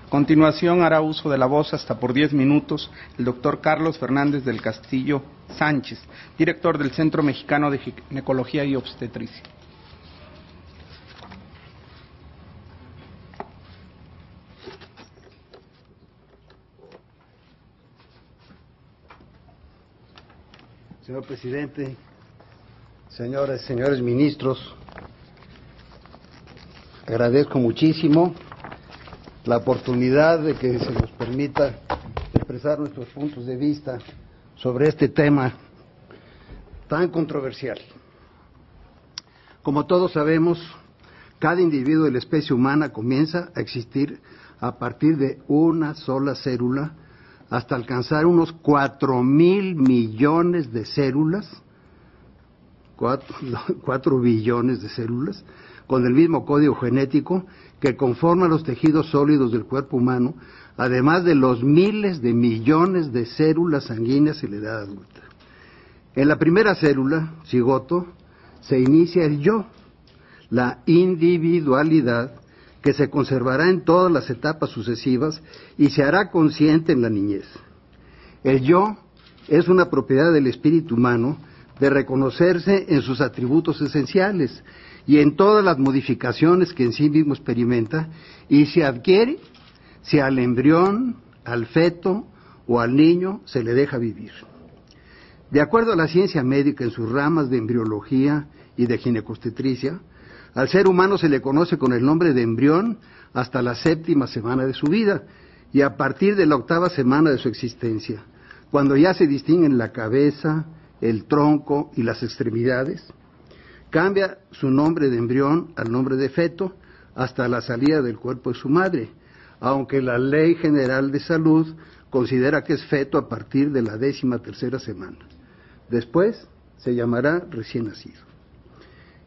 A continuación hará uso de la voz hasta por 10 minutos el doctor Carlos Fernández del Castillo Sánchez, director del Centro Mexicano de Ginecología y Obstetricia. Señor presidente, señoras y señores ministros, agradezco muchísimo la oportunidad de que se nos permita expresar nuestros puntos de vista sobre este tema tan controversial. Como todos sabemos, cada individuo de la especie humana comienza a existir a partir de una sola célula hasta alcanzar unos 4.000 millones de células, 4 billones de células, con el mismo código genético que conforma los tejidos sólidos del cuerpo humano, además de los miles de millones de células sanguíneas en la edad adulta. En la primera célula, cigoto, se inicia el yo, la individualidad, que se conservará en todas las etapas sucesivas y se hará consciente en la niñez. El yo es una propiedad del espíritu humano de reconocerse en sus atributos esenciales y en todas las modificaciones que en sí mismo experimenta y se adquiere si al embrión, al feto o al niño se le deja vivir. De acuerdo a la ciencia médica en sus ramas de embriología y de ginecobstetricia, al ser humano se le conoce con el nombre de embrión hasta la 7ª semana de su vida y a partir de la 8ª semana de su existencia, cuando ya se distinguen la cabeza, el tronco y las extremidades, cambia su nombre de embrión al nombre de feto hasta la salida del cuerpo de su madre, aunque la Ley General de Salud considera que es feto a partir de la 13ª semana. Después se llamará recién nacido.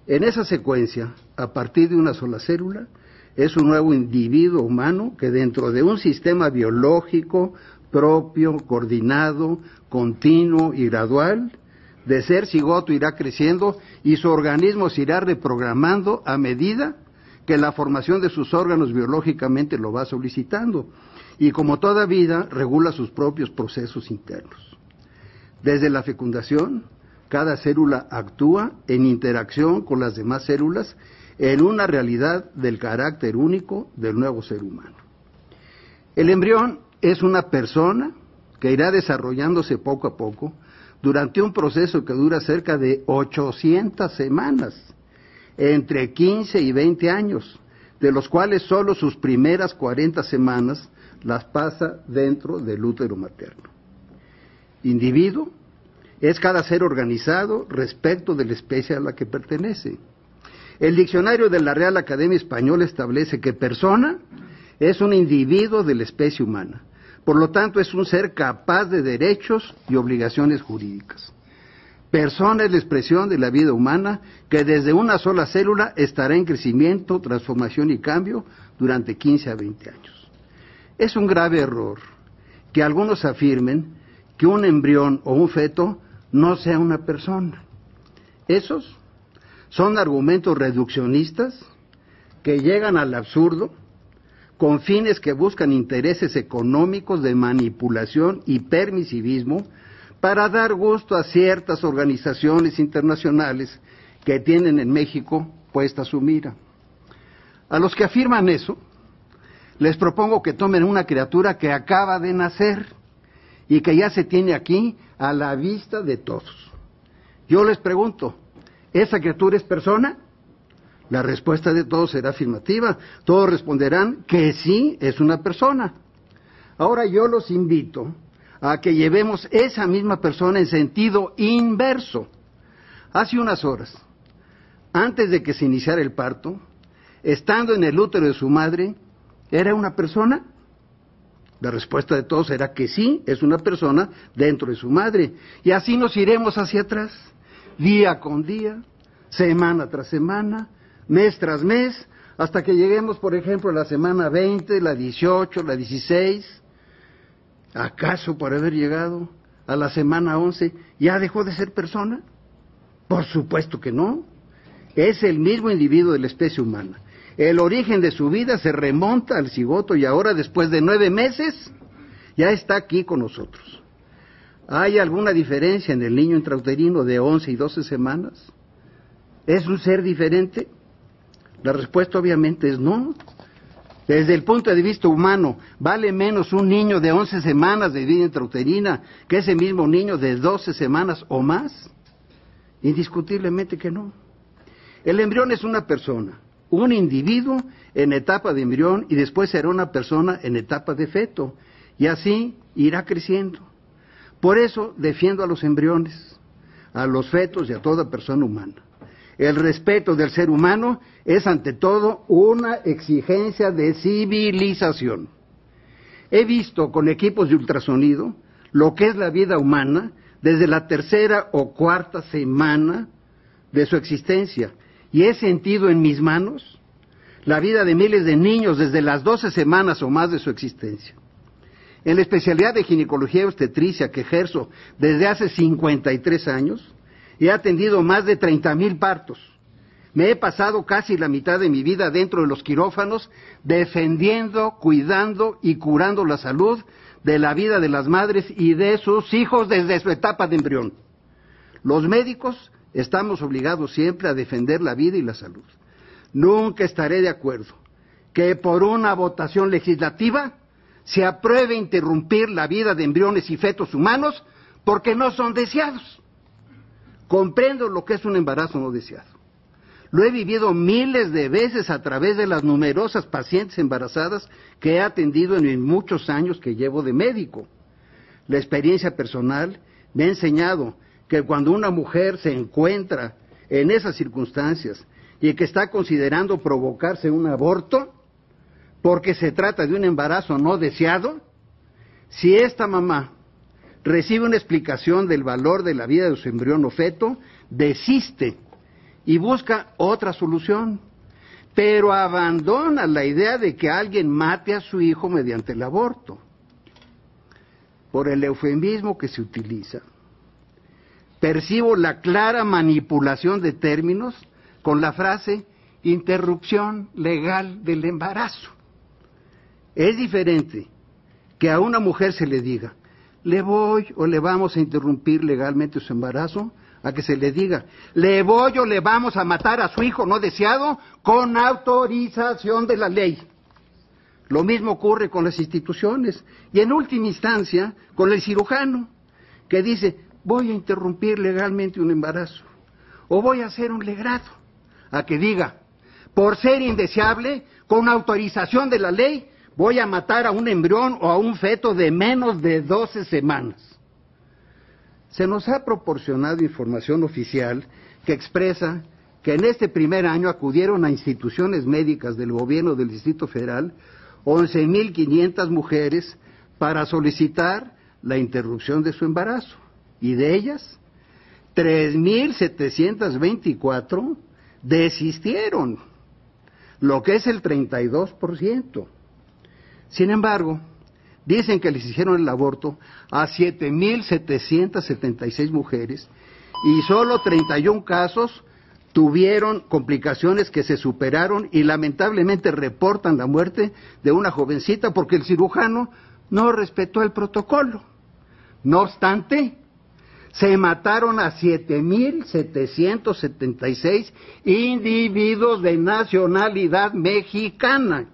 En esa secuencia, a partir de una sola célula, es un nuevo individuo humano que dentro de un sistema biológico propio, coordinado, continuo y gradual, de ser cigoto irá creciendo y su organismo se irá reprogramando a medida que la formación de sus órganos biológicamente lo va solicitando y como toda vida regula sus propios procesos internos. Desde la fecundación, cada célula actúa en interacción con las demás células en una realidad del carácter único del nuevo ser humano. El embrión es una persona que irá desarrollándose poco a poco durante un proceso que dura cerca de 800 semanas, entre 15 y 20 años, de los cuales solo sus primeras 40 semanas las pasa dentro del útero materno. Individuo es cada ser organizado respecto de la especie a la que pertenece. El diccionario de la Real Academia Española establece que persona es un individuo de la especie humana. Por lo tanto, es un ser capaz de derechos y obligaciones jurídicas. Persona es la expresión de la vida humana que desde una sola célula estará en crecimiento, transformación y cambio durante 15 a 20 años. Es un grave error que algunos afirmen que un embrión o un feto no sea una persona. Esos son argumentos reduccionistas que llegan al absurdo con fines que buscan intereses económicos de manipulación y permisivismo para dar gusto a ciertas organizaciones internacionales que tienen en México puesta su mira. A los que afirman eso, les propongo que tomen una criatura que acaba de nacer y que ya se tiene aquí a la vista de todos. Yo les pregunto, ¿esa criatura es persona? La respuesta de todos será afirmativa. Todos responderán que sí, es una persona. Ahora yo los invito a que llevemos esa misma persona en sentido inverso. Hace unas horas, antes de que se iniciara el parto, estando en el útero de su madre, ¿era una persona? La respuesta de todos será que sí, es una persona dentro de su madre. Y así nos iremos hacia atrás, día con día, semana tras semana, mes tras mes, hasta que lleguemos, por ejemplo, a la semana 20, la 18, la 16. ¿Acaso por haber llegado a la semana 11 ya dejó de ser persona? Por supuesto que no. Es el mismo individuo de la especie humana. El origen de su vida se remonta al cigoto y ahora, después de 9 meses, ya está aquí con nosotros. ¿Hay alguna diferencia en el niño intrauterino de 11 y 12 semanas? ¿Es un ser diferente? La respuesta obviamente es no. Desde el punto de vista humano, ¿vale menos un niño de 11 semanas de vida intrauterina que ese mismo niño de 12 semanas o más? Indiscutiblemente que no. El embrión es una persona, un individuo en etapa de embrión y después será una persona en etapa de feto, y así irá creciendo. Por eso defiendo a los embriones, a los fetos y a toda persona humana. El respeto del ser humano es ante todo una exigencia de civilización. He visto con equipos de ultrasonido lo que es la vida humana desde la 3ª o 4ª semana de su existencia, y he sentido en mis manos la vida de miles de niños desde las 12 semanas o más de su existencia. En la especialidad de ginecología y obstetricia que ejerzo desde hace 53 años, he atendido más de 30,000 partos. Me he pasado casi la mitad de mi vida dentro de los quirófanos, defendiendo, cuidando y curando la salud de la vida de las madres y de sus hijos desde su etapa de embrión. Los médicos estamos obligados siempre a defender la vida y la salud. Nunca estaré de acuerdo que por una votación legislativa se apruebe interrumpir la vida de embriones y fetos humanos porque no son deseados. Comprendo lo que es un embarazo no deseado. Lo he vivido miles de veces a través de las numerosas pacientes embarazadas que he atendido en muchos años que llevo de médico. La experiencia personal me ha enseñado que cuando una mujer se encuentra en esas circunstancias y que está considerando provocarse un aborto, porque se trata de un embarazo no deseado, si esta mamá recibe una explicación del valor de la vida de su embrión o feto, desiste y busca otra solución, pero abandona la idea de que alguien mate a su hijo mediante el aborto. Por el eufemismo que se utiliza, percibo la clara manipulación de términos con la frase interrupción legal del embarazo. Es diferente que a una mujer se le diga, le voy o le vamos a interrumpir legalmente su embarazo, a que se le diga, le voy o le vamos a matar a su hijo no deseado con autorización de la ley. Lo mismo ocurre con las instituciones y en última instancia con el cirujano, que dice, voy a interrumpir legalmente un embarazo o voy a hacer un legrado, a que diga, por ser indeseable, con autorización de la ley, voy a matar a un embrión o a un feto de menos de 12 semanas. Se nos ha proporcionado información oficial que expresa que en este primer año acudieron a instituciones médicas del gobierno del Distrito Federal 11,500 mujeres para solicitar la interrupción de su embarazo, y de ellas 3,724 desistieron, lo que es el 32%. Sin embargo, dicen que les hicieron el aborto a 7,776 mujeres y solo 31 casos tuvieron complicaciones que se superaron y lamentablemente reportan la muerte de una jovencita porque el cirujano no respetó el protocolo. No obstante, se mataron a 7,776 individuos de nacionalidad mexicana.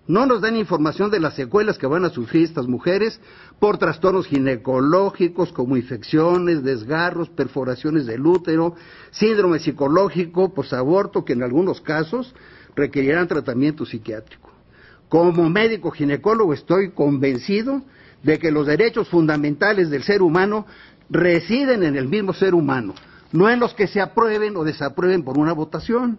No nos dan información de las secuelas que van a sufrir estas mujeres por trastornos ginecológicos como infecciones, desgarros, perforaciones del útero, síndrome psicológico, posaborto, que en algunos casos requerirán tratamiento psiquiátrico. Como médico ginecólogo estoy convencido de que los derechos fundamentales del ser humano residen en el mismo ser humano, no en los que se aprueben o desaprueben por una votación.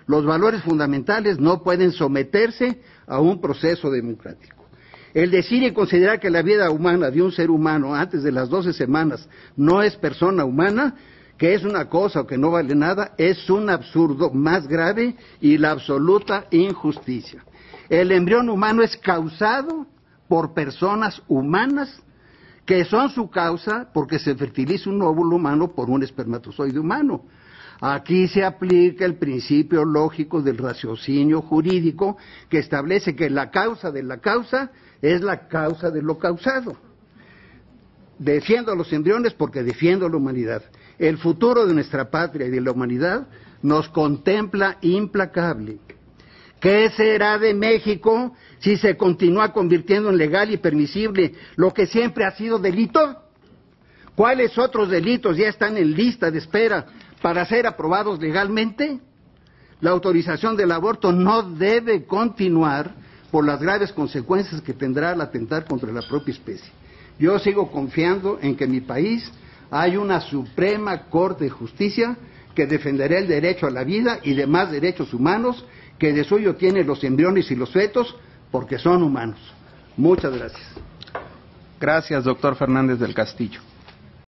Los valores fundamentales no pueden someterse a un proceso democrático. El decir y considerar que la vida humana de un ser humano antes de las 12 semanas no es persona humana, que es una cosa o que no vale nada, es un absurdo más grave y la absoluta injusticia. El embrión humano es causado por personas humanas que son su causa porque se fertiliza un óvulo humano por un espermatozoide humano. Aquí se aplica el principio lógico del raciocinio jurídico que establece que la causa de la causa es la causa de lo causado. Defiendo a los embriones porque defiendo a la humanidad. El futuro de nuestra patria y de la humanidad nos contempla implacable. ¿Qué será de México si se continúa convirtiendo en legal y permisible lo que siempre ha sido delito? ¿Cuáles otros delitos ya están en lista de espera para ser aprobados legalmente? La autorización del aborto no debe continuar por las graves consecuencias que tendrá al atentar contra la propia especie. Yo sigo confiando en que en mi país hay una Suprema Corte de Justicia que defenderá el derecho a la vida y demás derechos humanos que de suyo tienen los embriones y los fetos porque son humanos. Muchas gracias. Gracias, doctor Fernández del Castillo.